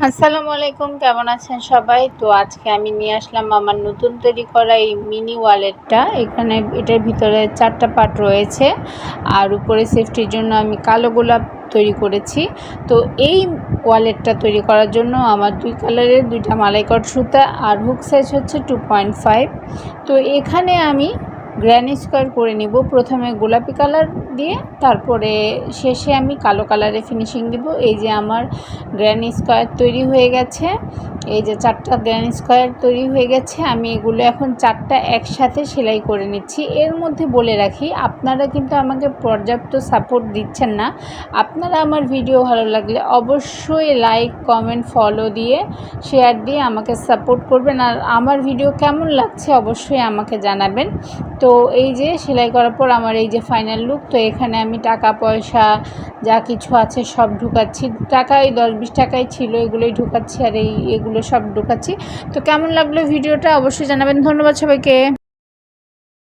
আসসালামু আলাইকুম, কেমন আছেন সবাই? তো আজকে আমি নিয়ে আসলাম আমার নতুন তৈরি করা এই মিনি ওয়ালেটটা। এখানে এটার ভিতরে 4টা পার্ট রয়েছে, আর উপরে সেফটির জন্য আমি কালো গোলাপ তৈরি করেছি। তো এই ওয়ালেটটা তৈরি করার জন্য আমার 2 কালারের 2টা মালাইকট সুতা আর হুক সাইজ হচ্ছে 2.5। তো এখানে আমি গ্র্যানি স্কোয়ার করে নিব। প্রথমে গোলাপি কালার দিয়ে, তারপরে শেষে আমি কালো কালারে ফিনিশিং দিব। এই যে আমার গ্র্যানি স্কোয়ার তৈরি হয়ে গেছে। এই যে 4টা গ্র্যানি স্কোয়ার তৈরি হয়ে গেছে। আমি এগুলো এখন 4টা একসাথে সেলাই করে নিচ্ছি। এর মধ্যে বলে রাখি, আপনারা কিন্তু আমাকে পর্যাপ্ত সাপোর্ট দিচ্ছেন না। আপনারা আমার ভিডিও ভালো লাগলে অবশ্যই লাইক, কমেন্ট, ফলো দিয়ে, শেয়ার দিয়ে আমাকে সাপোর্ট করবেন। আর আমার ভিডিও কেমন লাগছে অবশ্যই আমাকে জানাবেন। তো এই যে সেলাই করার পর আমার এই যে ফাইনাল লুক। তো এখানে আমি টাকা পয়সা যা কিছু আছে সব ঢুকাচ্ছি। টাকা এই 10-20 টাকাই ছিল, এগুলোই ঢুকাচ্ছি আর এগুলো সব ঢুকাচ্ছি। তো কেমন লাগলো ভিডিওটা অবশ্যই জানাবেন। ধন্যবাদ সবাইকে।